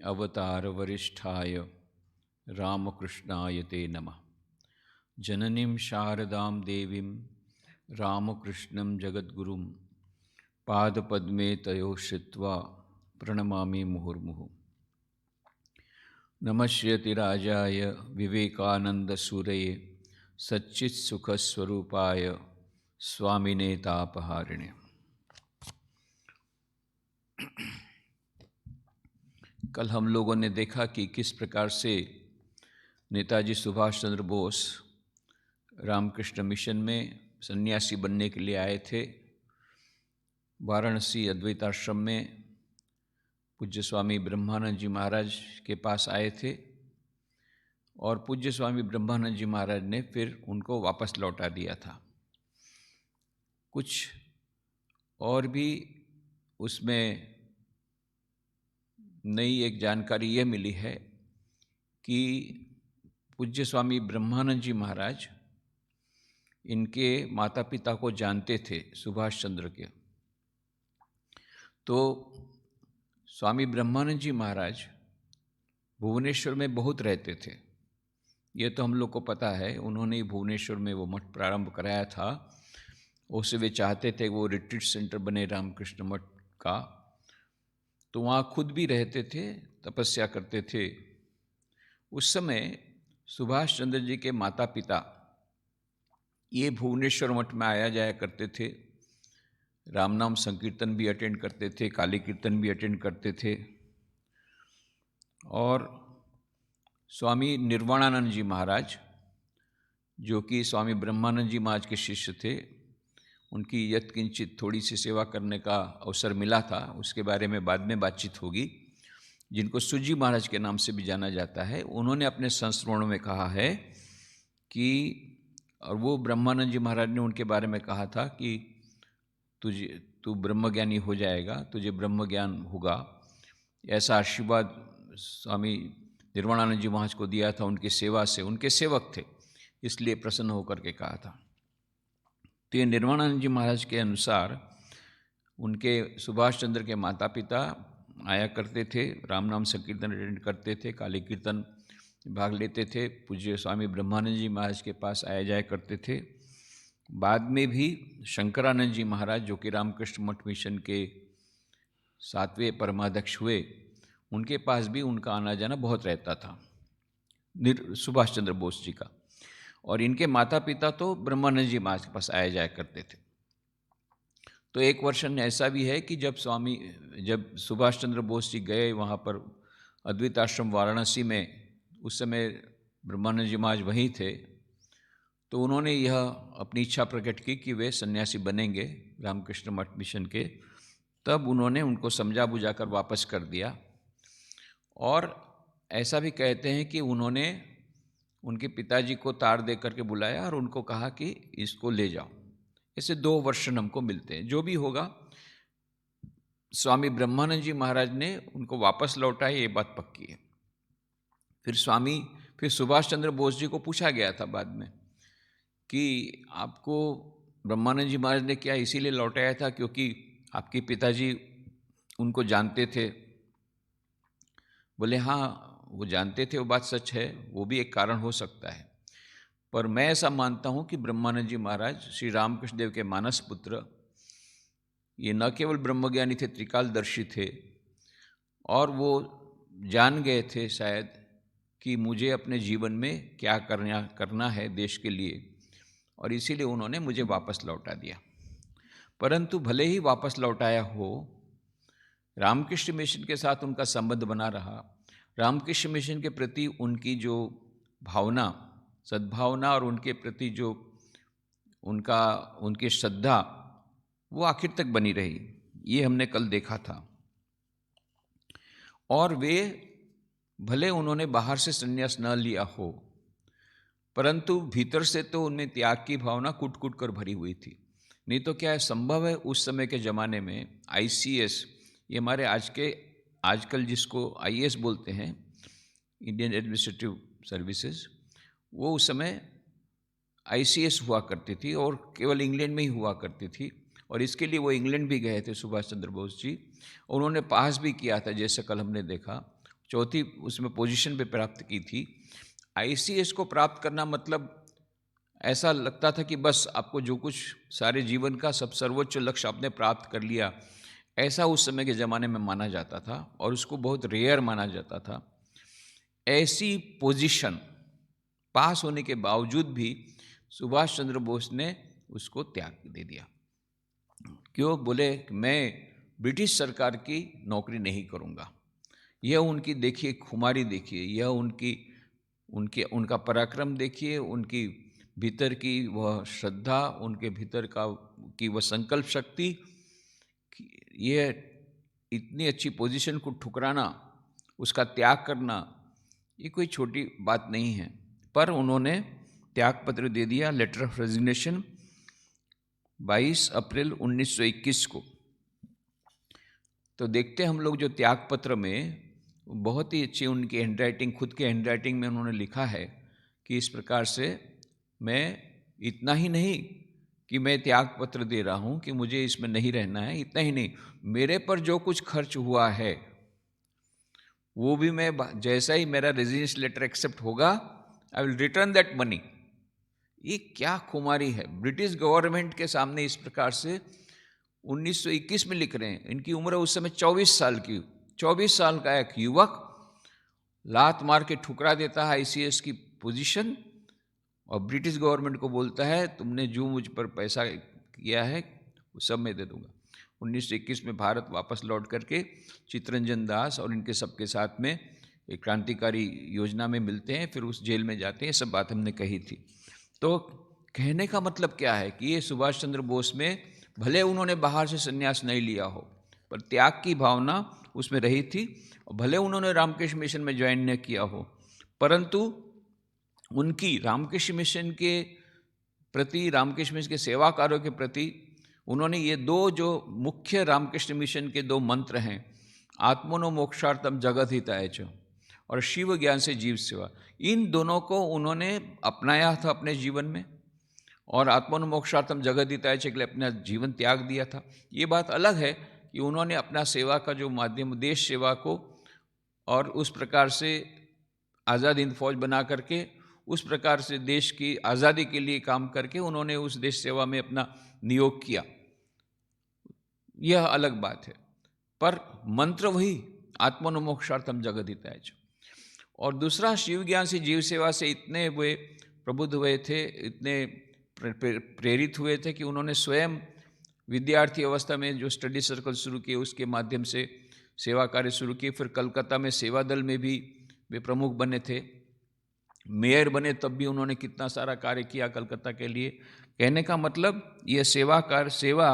अवतार वरिष्ठाय रामकृष्णाय ते नमः। जननीं शारदां देवीं रामकृष्णं जगद्गुरुं पादपद्मे तयोः श्रित्वा प्रणमामि मुहुर्मुहुः। नमस्यतिराजाय विवेकानन्दसूरये सच्चित्सुखस्वरूपाय स्वामिने तापहारिणे। कल हम लोगों ने देखा कि किस प्रकार से नेताजी सुभाष चंद्र बोस रामकृष्ण मिशन में सन्यासी बनने के लिए आए थे। वाराणसी अद्वैत आश्रम में पूज्य स्वामी ब्रह्मानंद जी महाराज के पास आए थे और पूज्य स्वामी ब्रह्मानंद जी महाराज ने फिर उनको वापस लौटा दिया था। कुछ और भी उसमें नई एक जानकारी यह मिली है कि पूज्य स्वामी ब्रह्मानंद जी महाराज इनके माता पिता को जानते थे, सुभाष चंद्र के। तो स्वामी ब्रह्मानंद जी महाराज भुवनेश्वर में बहुत रहते थे, ये तो हम लोग को पता है। उन्होंने ही भुवनेश्वर में वो मठ प्रारंभ कराया था। उससे वे चाहते थे वो रिट्रीट सेंटर बने रामकृष्ण मठ का, तो वहाँ खुद भी रहते थे, तपस्या करते थे। उस समय सुभाष चंद्र जी के माता पिता ये भुवनेश्वर मठ में आया जाया करते थे। राम नाम संकीर्तन भी अटेंड करते थे, काली कीर्तन भी अटेंड करते थे। और स्वामी निर्वाणानंद जी महाराज, जो कि स्वामी ब्रह्मानंद जी महाराज के शिष्य थे, उनकी यत्किंचित थोड़ी सी सेवा करने का अवसर मिला था, उसके बारे में बाद में बातचीत होगी। जिनको सुजी महाराज के नाम से भी जाना जाता है, उन्होंने अपने संस्मरणों में कहा है कि, और वो ब्रह्मानंद जी महाराज ने उनके बारे में कहा था कि तू ब्रह्मज्ञानी हो जाएगा, तुझे ब्रह्म ज्ञान होगा, ऐसा आशीर्वाद स्वामी निर्वाणानंद जी महाराज को दिया था उनकी सेवा से। उनके सेवक थे, इसलिए प्रसन्न होकर के कहा था। तो ये निर्वाणानंद जी महाराज के अनुसार उनके सुभाष चंद्र के माता पिता आया करते थे, राम नाम संकीर्तन अटेंड करते थे, काली कीर्तन भाग लेते थे, पूज्य स्वामी ब्रह्मानंद जी महाराज के पास आया जाया करते थे। बाद में भी शंकरानंद जी महाराज, जो कि रामकृष्ण मठ मिशन के 7वें परमाध्यक्ष हुए, उनके पास भी उनका आना जाना बहुत रहता था, सुभाष चंद्र बोस जी का। और इनके माता पिता तो ब्रह्मानंद जी महाराज के पास आया जाया करते थे। तो एक वर्षन ऐसा भी है कि जब सुभाष चंद्र बोस जी गए वहाँ पर अद्वैत आश्रम वाराणसी में, उस समय ब्रह्मानंद जी महाराज वहीं थे, तो उन्होंने यह अपनी इच्छा प्रकट की कि वे सन्यासी बनेंगे रामकृष्ण मठ मिशन के। तब उन्होंने उनको समझा बुझा कर वापस कर दिया। और ऐसा भी कहते हैं कि उन्होंने उनके पिताजी को तार दे करके बुलाया और उनको कहा कि इसको ले जाओ। ऐसे 2 वर्षन हमको मिलते हैं। जो भी होगा, स्वामी ब्रह्मानंद जी महाराज ने उनको वापस लौटाया, ये बात पक्की है। फिर सुभाष चंद्र बोस जी को पूछा गया था बाद में कि आपको ब्रह्मानंद जी महाराज ने क्या इसीलिए लौटाया था क्योंकि आपके पिताजी उनको जानते थे? बोले हाँ, वो जानते थे, वो बात सच है, वो भी एक कारण हो सकता है। पर मैं ऐसा मानता हूँ कि ब्रह्मानंद जी महाराज श्री रामकृष्ण देव के मानस पुत्र, ये न केवल ब्रह्मज्ञानी थे, त्रिकालदर्शी थे, और वो जान गए थे शायद कि मुझे अपने जीवन में क्या करना है देश के लिए, और इसीलिए उन्होंने मुझे वापस लौटा दिया। परंतु भले ही वापस लौटाया हो, रामकृष्ण मिशन के साथ उनका संबंध बना रहा। रामकृष्ण मिशन के प्रति उनकी जो भावना, सद्भावना, और उनके प्रति जो उनकी श्रद्धा, वो आखिर तक बनी रही। ये हमने कल देखा था। और वे भले उन्होंने बाहर से संन्यास न लिया हो, परंतु भीतर से तो उनमें त्याग की भावना कुट कुट कर भरी हुई थी। नहीं तो क्या है, संभव है उस समय के ज़माने में ICS, ये हमारे आजकल जिसको IAS बोलते हैं, इंडियन एडमिनिस्ट्रेटिव सर्विसेज, वो उस समय ICS हुआ करती थी और केवल इंग्लैंड में ही हुआ करती थी। और इसके लिए वो इंग्लैंड भी गए थे सुभाष चंद्र बोस जी, उन्होंने पास भी किया था, जैसे कल हमने देखा। चौथी उसमें पोजीशन पे प्राप्त की थी। ICS को प्राप्त करना मतलब ऐसा लगता था कि बस आपको जो कुछ सारे जीवन का सब सर्वोच्च लक्ष्य आपने प्राप्त कर लिया, ऐसा उस समय के ज़माने में माना जाता था और उसको बहुत रेयर माना जाता था। ऐसी पोजीशन पास होने के बावजूद भी सुभाष चंद्र बोस ने उसको त्याग दे दिया। क्यों? बोले मैं ब्रिटिश सरकार की नौकरी नहीं करूँगा। यह उनकी देखिए खुमारी देखिए, यह उनका पराक्रम देखिए, उनकी भीतर की वह श्रद्धा, उनके भीतर की वह संकल्प शक्ति, यह इतनी अच्छी पोजीशन को ठुकराना, उसका त्याग करना, ये कोई छोटी बात नहीं है। पर उन्होंने त्याग पत्र दे दिया, लेटर ऑफ रेजिग्नेशन, 22 अप्रैल 1921 को। तो देखते हम लोग जो त्याग पत्र में बहुत ही अच्छी उनकी हैंडराइटिंग, खुद के हैंडराइटिंग में उन्होंने लिखा है कि इस प्रकार से मैं इतना ही नहीं कि मैं त्याग पत्र दे रहा हूँ कि मुझे इसमें नहीं रहना है, इतना ही नहीं, मेरे पर जो कुछ खर्च हुआ है वो भी मैं, जैसा ही मेरा रेजिग्नेशन लेटर एक्सेप्ट होगा, I will return that money. ये क्या खुमारी है! ब्रिटिश गवर्नमेंट के सामने इस प्रकार से 1921 में लिख रहे हैं। इनकी उम्र उस समय 24 साल की, 24 साल का एक युवक लात मार के ठुकरा देता है ICS की पोजीशन और ब्रिटिश गवर्नमेंट को बोलता है तुमने जो मुझ पर पैसा किया है वो सब मैं दे दूंगा। 1921 में भारत वापस लौट करके चित्तरंजन दास और इनके सबके साथ में एक क्रांतिकारी योजना में मिलते हैं, फिर उस जेल में जाते हैं। सब बात हमने कही थी। तो कहने का मतलब क्या है कि ये सुभाष चंद्र बोस में भले उन्होंने बाहर से संन्यास नहीं लिया हो, पर त्याग की भावना उसमें रही थी। भले उन्होंने रामकृष्ण मिशन में ज्वाइन न किया हो, परंतु उनकी रामकृष्ण मिशन के प्रति, रामकृष्ण मिशन के सेवा कार्यों के प्रति उन्होंने ये दो जो मुख्य रामकृष्ण मिशन के दो मंत्र हैं, आत्मनो मोक्षार्थम जगत हिताय च और शिव ज्ञान से जीव सेवा, इन दोनों को उन्होंने अपनाया था अपने जीवन में और आत्मनो मोक्षार्थम जगत हिताय च के लिए अपना जीवन त्याग दिया था। ये बात अलग है कि उन्होंने अपना सेवा का जो माध्यम, देश सेवा को, और उस प्रकार से आज़ाद हिंद फौज बना करके उस प्रकार से देश की आज़ादी के लिए काम करके उन्होंने उस देश सेवा में अपना नियोग किया, यह अलग बात है। पर मंत्र वही, आत्मनो मोक्षार्थम जगत हिताय च। और दूसरा, शिव ज्ञान से जीव सेवा से इतने वे प्रबुद्ध हुए थे, इतने प्रेरित हुए थे कि उन्होंने स्वयं विद्यार्थी अवस्था में जो स्टडी सर्कल शुरू किए उसके माध्यम से सेवा कार्य शुरू किए। फिर कलकत्ता में सेवा दल में भी वे प्रमुख बने थे, मेयर बने, तब भी उन्होंने कितना सारा कार्य किया कलकत्ता के लिए। कहने का मतलब ये सेवा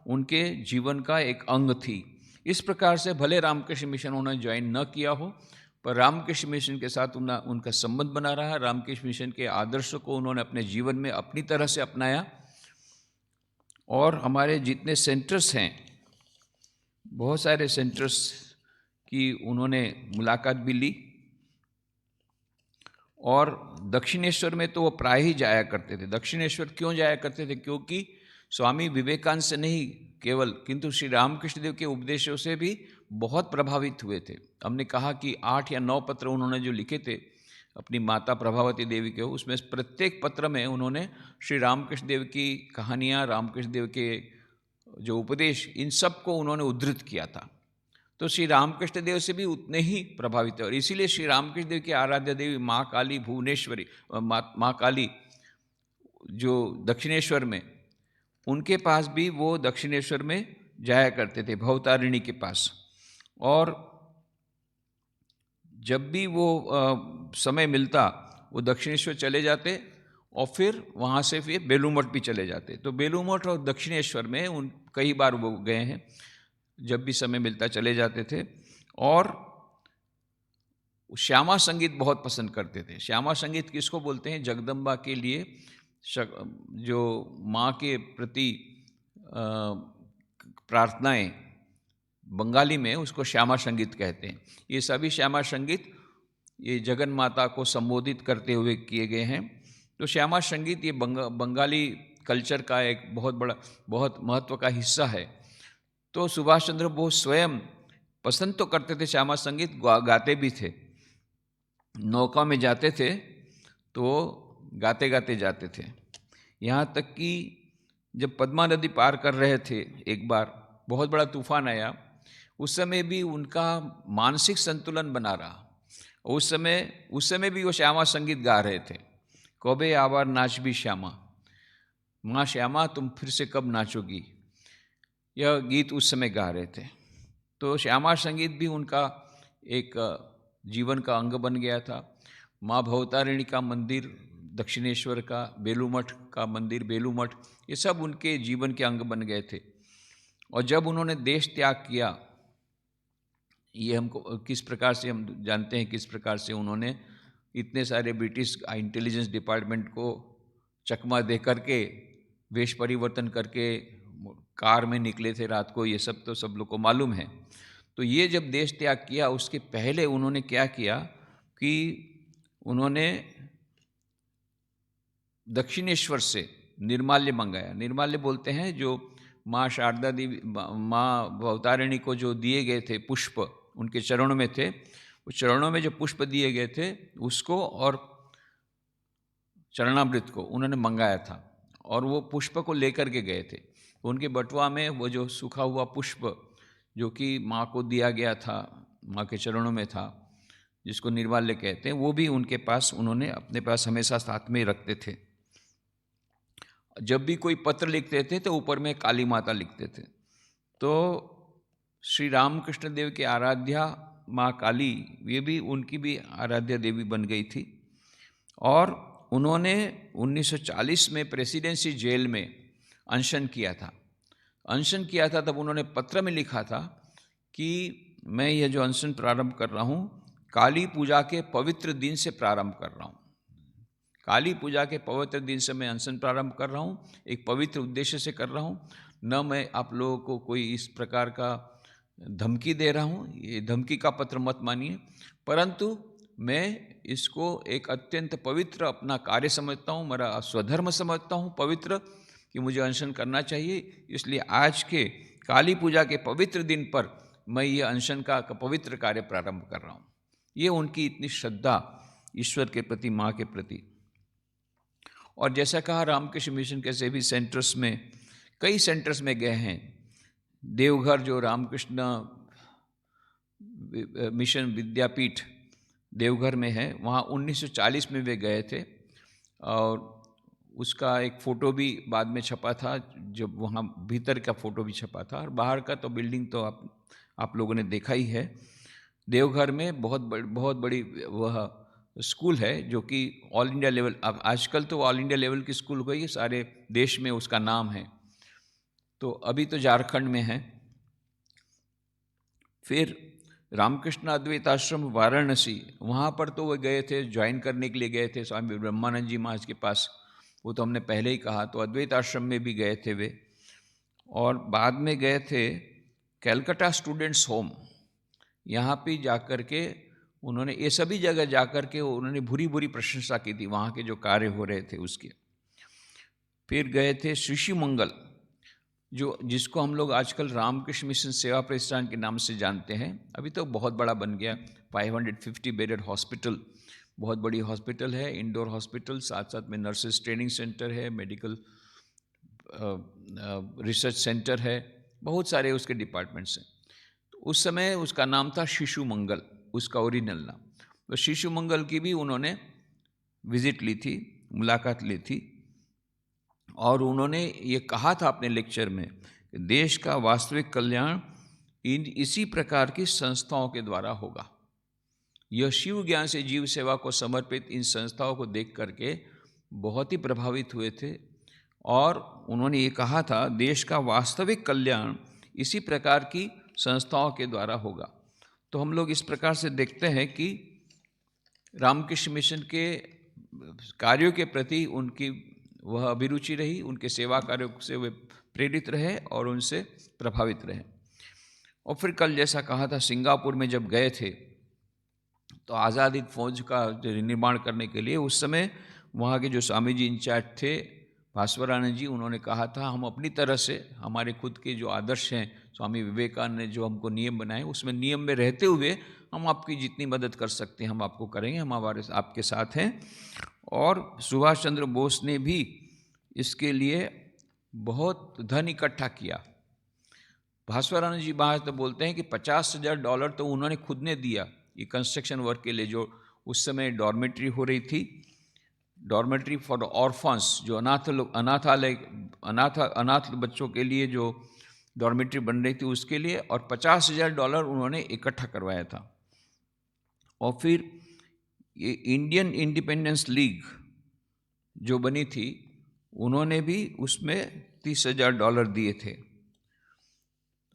उनके जीवन का एक अंग थी। इस प्रकार से भले रामकृष्ण मिशन उन्होंने ज्वाइन न किया हो, पर रामकृष्ण मिशन के साथ उनका संबंध बना रहा। रामकृष्ण मिशन के आदर्शों को उन्होंने अपने जीवन में अपनी तरह से अपनाया। और हमारे जितने सेंटर्स हैं, बहुत सारे सेंटर्स की उन्होंने मुलाकात भी ली। और दक्षिणेश्वर में तो वो प्राय ही जाया करते थे। दक्षिणेश्वर क्यों जाया करते थे? क्योंकि स्वामी विवेकानंद से नहीं केवल, किंतु श्री रामकृष्ण देव के उपदेशों से भी बहुत प्रभावित हुए थे। हमने कहा कि 8 या 9 पत्र उन्होंने जो लिखे थे अपनी माता प्रभावती देवी के, उसमें प्रत्येक पत्र में उन्होंने श्री रामकृष्ण देव की कहानियाँ, रामकृष्ण देव के जो उपदेश, इन सब को उन्होंने उद्धृत किया था। तो श्री रामकृष्ण देव से भी उतने ही प्रभावित है। और इसीलिए श्री रामकृष्ण देव की आराध्य देवी माँ काली भुवनेश्वरी, माँ काली जो दक्षिणेश्वर में, उनके पास भी वो दक्षिणेश्वर में जाया करते थे, भवतारिणी के पास। और जब भी वो समय मिलता वो दक्षिणेश्वर चले जाते और फिर वहाँ से फिर बेलूर मठ भी चले जाते। तो बेलूर मठ और दक्षिणेश्वर में कई बार वो गए हैं, जब भी समय मिलता चले जाते थे। और श्यामा संगीत बहुत पसंद करते थे। श्यामा संगीत किसको बोलते हैं? जगदम्बा के लिए जो माँ के प्रति प्रार्थनाएं, बंगाली में उसको श्यामा संगीत कहते हैं। ये सभी श्यामा संगीत ये जगन माता को संबोधित करते हुए किए गए हैं। तो श्यामा संगीत ये बंगाली कल्चर का एक बहुत बड़ा, बहुत महत्व का हिस्सा है। तो सुभाष चंद्र बोस स्वयं पसंद तो करते थे श्यामा संगीत, गाते भी थे। नौका में जाते थे तो गाते गाते जाते थे। यहाँ तक कि जब पद्मा नदी पार कर रहे थे, एक बार बहुत बड़ा तूफान आया, उस समय भी उनका मानसिक संतुलन बना रहा। उस समय भी वो श्यामा संगीत गा रहे थे। कबे आवार नाच भी श्यामा, माँ श्यामा तुम फिर से कब नाचोगी, यह गीत उस समय गा रहे थे। तो श्यामा संगीत भी उनका एक जीवन का अंग बन गया था। माँ भवतारिणी का मंदिर, दक्षिणेश्वर का, बेलूमठ का मंदिर, बेलूमठ, ये सब उनके जीवन के अंग बन गए थे। और जब उन्होंने देश त्याग किया, ये हमको किस प्रकार से हम जानते हैं, किस प्रकार से उन्होंने इतने सारे ब्रिटिश इंटेलिजेंस डिपार्टमेंट को चकमा दे करके, वेश परिवर्तन करके कार में निकले थे रात को, ये सब तो सब लोग को मालूम है। तो ये जब देश त्याग किया, उसके पहले उन्होंने क्या किया कि उन्होंने दक्षिणेश्वर से निर्माल्य मंगाया। निर्माल्य बोलते हैं जो माँ शारदा देवी, माँ भवतारिणी को जो दिए गए थे पुष्प, उनके चरणों में थे, उस चरणों में जो पुष्प दिए गए थे उसको और चरणामृत को उन्होंने मंगाया था, और वो पुष्प को लेकर के गए थे। उनके बटुआ में वो जो सूखा हुआ पुष्प जो कि माँ को दिया गया था, माँ के चरणों में था, जिसको निर्माल्य कहते हैं, वो भी उनके पास, उन्होंने अपने पास हमेशा साथ में रखते थे। जब भी कोई पत्र लिखते थे तो ऊपर में काली माता लिखते थे। तो श्री रामकृष्ण देव की आराध्या माँ काली, ये भी उनकी भी आराध्या देवी बन गई थी। और उन्होंने 1940 में प्रेसिडेंसी जेल में अनशन किया था। तब उन्होंने पत्र में लिखा था कि मैं यह जो अनशन प्रारंभ कर रहा हूँ, काली पूजा के पवित्र दिन से प्रारंभ कर रहा हूँ। काली पूजा के पवित्र दिन से मैं अनशन प्रारंभ कर रहा हूँ, एक पवित्र उद्देश्य से कर रहा हूँ। न मैं आप लोगों को कोई इस प्रकार का धमकी दे रहा हूँ, ये धमकी का पत्र मत मानिए, परंतु मैं इसको एक अत्यंत पवित्र अपना कार्य समझता हूँ, मेरा स्वधर्म समझता हूँ पवित्र, कि मुझे अनशन करना चाहिए। इसलिए आज के काली पूजा के पवित्र दिन पर मैं ये अनशन का पवित्र कार्य प्रारंभ कर रहा हूँ। ये उनकी इतनी श्रद्धा ईश्वर के प्रति, माँ के प्रति। और जैसा कहा, रामकृष्ण मिशन के सभी सेंटर्स में, कई सेंटर्स में गए हैं। देवघर जो रामकृष्ण मिशन विद्यापीठ देवघर में है, वहाँ 1940 में वे गए थे, और उसका एक फ़ोटो भी बाद में छपा था, जब वहाँ भीतर का फ़ोटो भी छपा था, और बाहर का तो बिल्डिंग तो आप लोगों ने देखा ही है। देवघर में बहुत बड़ी वह स्कूल है जो कि ऑल इंडिया लेवल, अब आजकल तो ऑल इंडिया लेवल की स्कूल हो गई है, सारे देश में उसका नाम है। तो अभी तो झारखंड में है। फिर रामकृष्ण अद्वैत आश्रम वाराणसी, वहाँ पर तो वो गए थे, ज्वाइन करने के लिए गए थे स्वामी ब्रह्मानंद जी महाराज के पास, वो तो हमने पहले ही कहा। तो अद्वैत आश्रम में भी गए थे वे, और बाद में गए थे कैलकाटा स्टूडेंट्स होम, यहाँ पे जाकर के उन्होंने, ये सभी जगह जाकर के उन्होंने बुरी बुरी प्रशंसा की थी वहाँ के जो कार्य हो रहे थे उसके। फिर गए थे शिशु मंगल, जिसको हम लोग आजकल रामकृष्ण मिशन सेवा प्रतिष्ठान के नाम से जानते हैं। अभी तो बहुत बड़ा बन गया, 550 बेडेड हॉस्पिटल, बहुत बड़ी हॉस्पिटल है, इंडोर हॉस्पिटल, साथ साथ में नर्सेस ट्रेनिंग सेंटर है, मेडिकल रिसर्च सेंटर है, बहुत सारे उसके डिपार्टमेंट्स हैं। तो उस समय उसका नाम था शिशु मंगल, उसका ओरिजिनल नाम। तो शिशु मंगल की भी उन्होंने विजिट ली थी, मुलाकात ली थी, और उन्होंने ये कहा था अपने लेक्चर में कि देश का वास्तविक कल्याण इसी प्रकार की संस्थाओं के द्वारा होगा। यह शिव ज्ञान से जीव सेवा को समर्पित इन संस्थाओं को देख करके बहुत ही प्रभावित हुए थे, और उन्होंने ये कहा था देश का वास्तविक कल्याण इसी प्रकार की संस्थाओं के द्वारा होगा। तो हम लोग इस प्रकार से देखते हैं कि रामकृष्ण मिशन के कार्यों के प्रति उनकी वह अभिरुचि रही, उनके सेवा कार्यों से वे प्रेरित रहे और उनसे प्रभावित रहे। और फिर कल जैसा कहा था, सिंगापुर में जब गए थे तो आज़ाद हिंद फौज का निर्माण करने के लिए, उस समय वहाँ के जो स्वामी जी इंचार्ज थे, भास्वरानंद जी, उन्होंने कहा था हम अपनी तरह से हमारे खुद के जो आदर्श हैं, स्वामी विवेकानंद ने जो हमको नियम बनाए, उसमें नियम में रहते हुए हम आपकी जितनी मदद कर सकते हैं हम आपको करेंगे, हम हमारे आपके साथ हैं। और सुभाष चंद्र बोस ने भी इसके लिए बहुत धन इकट्ठा किया। भास्वरानंद जी महाराज तो बोलते हैं कि $50,000 तो उन्होंने खुद ने दिया ये कंस्ट्रक्शन वर्क के लिए। जो उस समय डॉर्मेट्री हो रही थी, डॉर्मेट्री फॉर ऑर्फन्स, जो अनाथ बच्चों के लिए जो डॉर्मेट्री बन रही थी उसके लिए, और $50,000 उन्होंने इकट्ठा करवाया था। और फिर ये इंडियन इंडिपेंडेंस लीग जो बनी थी, उन्होंने भी उसमें $30,000 दिए थे।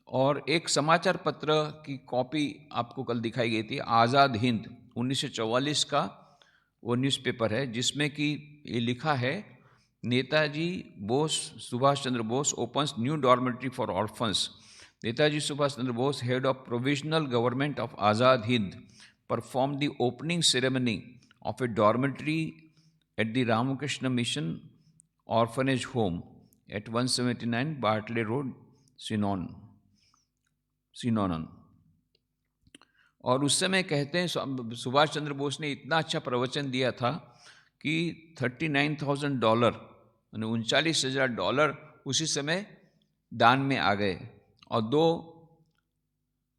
और एक समाचार पत्र की कॉपी आपको कल दिखाई गई थी, आज़ाद हिंद 1944 का वो न्यूज़पेपर है, जिसमें कि ये लिखा है, Netaji Bose Subhash Chandra Bose opens new dormitory for orphans. Netaji Subhash Chandra Bose, head of provisional government of Azad Hind, perform the opening ceremony of a dormitory at the Ramakrishna mission orphanage home at 179 Bartley road, सिनोनन। और उस समय कहते हैं सुभाष चंद्र बोस ने इतना अच्छा प्रवचन दिया था कि $39,000 यानी $39,000 उसी समय दान में आ गए, और 2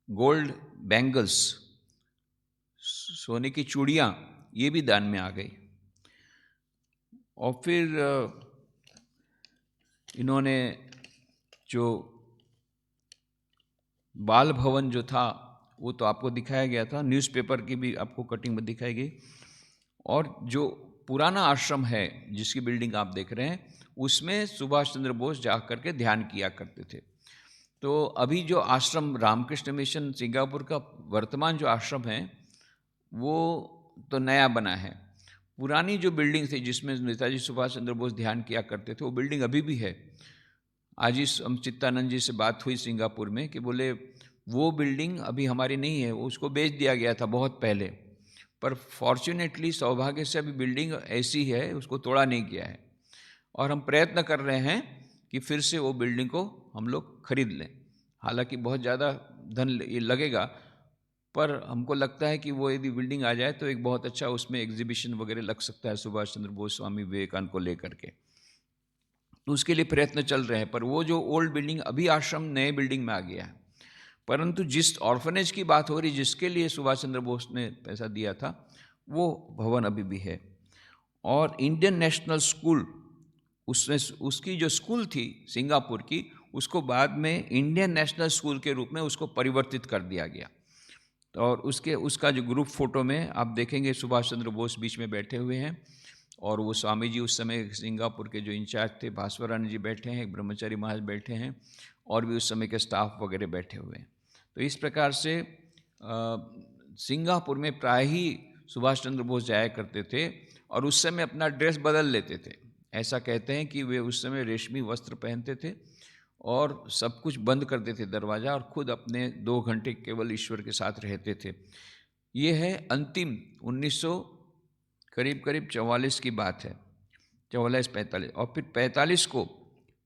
गोल्ड बैंगल्स, सोने की चूड़ियाँ, ये भी दान में आ गई। और फिर इन्होंने जो बाल भवन जो था वो तो आपको दिखाया गया था, न्यूज़पेपर की भी आपको कटिंग में दिखाई गई। और जो पुराना आश्रम है जिसकी बिल्डिंग आप देख रहे हैं, उसमें सुभाष चंद्र बोस जा कर के ध्यान किया करते थे। तो अभी जो आश्रम रामकृष्ण मिशन सिंगापुर का वर्तमान जो आश्रम है वो तो नया बना है। पुरानी जो बिल्डिंग थी जिसमें नेताजी सुभाष चंद्र बोस ध्यान किया करते थे, वो बिल्डिंग अभी भी है। आज ही हम चित्तानंद जी से बात हुई सिंगापुर में कि बोले वो बिल्डिंग अभी हमारी नहीं है, वो उसको बेच दिया गया था बहुत पहले, पर फॉर्चुनेटली सौभाग्य से अभी बिल्डिंग ऐसी है, उसको तोड़ा नहीं गया है। और हम प्रयत्न कर रहे हैं कि फिर से वो बिल्डिंग को हम लोग खरीद लें। हालांकि बहुत ज़्यादा धन ये लगेगा, पर हमको लगता है कि वो यदि बिल्डिंग आ जाए तो एक बहुत अच्छा उसमें एग्जीबिशन वगैरह लग सकता है सुभाष चंद्र बोस स्वामी विवेकानंद को लेकर के। तो उसके लिए प्रयत्न चल रहे हैं। पर वो जो ओल्ड बिल्डिंग, अभी आश्रम नए बिल्डिंग में आ गया है, परंतु जिस ऑर्फनेज की बात हो रही, जिसके लिए सुभाष चंद्र बोस ने पैसा दिया था, वो भवन अभी भी है। और इंडियन नेशनल स्कूल, उसमें उसकी जो स्कूल थी सिंगापुर की, उसको बाद में इंडियन नेशनल स्कूल के रूप में उसको परिवर्तित कर दिया गया। और उसका जो ग्रुप फोटो में आप देखेंगे सुभाष चंद्र बोस बीच में बैठे हुए हैं, और वो स्वामी जी उस समय सिंगापुर के जो इंचार्ज थे भास्वरानंद जी बैठे हैं, ब्रह्मचारी महाराज बैठे हैं, और भी उस समय के स्टाफ वगैरह बैठे हुए हैं। तो इस प्रकार से सिंगापुर में प्राय ही सुभाष चंद्र बोस जाया करते थे, और उस समय अपना ड्रेस बदल लेते थे। ऐसा कहते हैं कि वे उस समय रेशमी वस्त्र पहनते थे और सब कुछ बंद कर देते दरवाज़ा, और खुद अपने 2 घंटे केवल ईश्वर के साथ रहते थे। ये है अंतिम 1900 करीब 44 की बात है, 44-45। और फिर 45 को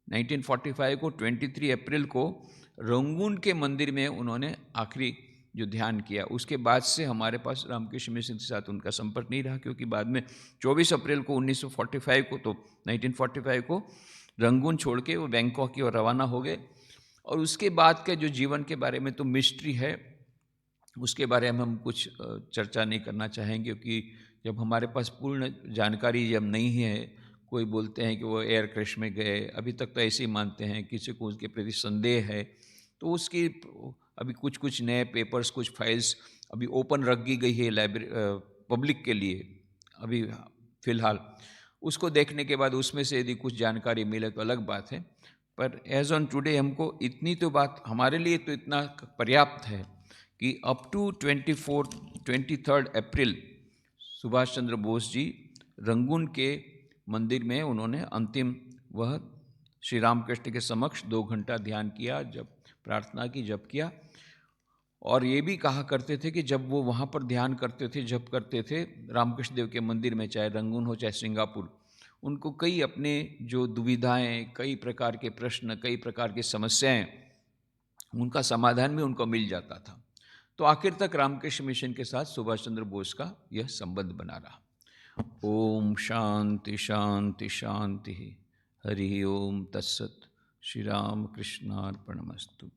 1945 को 23 अप्रैल को रंगून के मंदिर में उन्होंने आखिरी जो ध्यान किया। उसके बाद से हमारे पास रामकृष्ण मिशन के साथ उनका संपर्क नहीं रहा, क्योंकि बाद में 24 अप्रैल को 1945 को, तो 1945 को रंगून छोड़ के वो बैंकॉक की ओर रवाना हो गए। और उसके बाद के जो जीवन के बारे में तो मिस्ट्री है, उसके बारे में हम कुछ चर्चा नहीं करना चाहेंगे, क्योंकि जब हमारे पास पूर्ण जानकारी जब नहीं है, कोई बोलते हैं कि वो एयर क्रैश में गए, अभी तक तो ऐसे ही मानते हैं, किसी को उसके प्रति संदेह है, तो उसकी अभी कुछ नए पेपर्स, कुछ फाइल्स अभी ओपन रख दी गई है लाइब्रेरी पब्लिक के लिए अभी फ़िलहाल। उसको देखने के बाद उसमें से यदि कुछ जानकारी मिले तो अलग बात है, पर एज ऑन टुडे हमको इतनी तो बात हमारे लिए तो इतना पर्याप्त है कि अप टू 23 अप्रैल सुभाष चंद्र बोस जी रंगून के मंदिर में उन्होंने अंतिम वह श्री रामकृष्ण के समक्ष 2 घंटा ध्यान किया, जब प्रार्थना की, जप किया। और ये भी कहा करते थे कि जब वो वहाँ पर ध्यान करते थे, जप करते थे रामकृष्ण देव के मंदिर में, चाहे रंगून हो चाहे सिंगापुर, उनको कई अपने जो दुविधाएं, कई प्रकार के प्रश्न, कई प्रकार की समस्याएं, उनका समाधान भी उनको मिल जाता था। तो आखिर तक रामकृष्ण मिशन के साथ सुभाष चंद्र बोस का यह संबंध बना रहा। ओम शांति शांति शांति। हरि ओम तत्सत। श्री राम कृष्णार्पणमस्तु।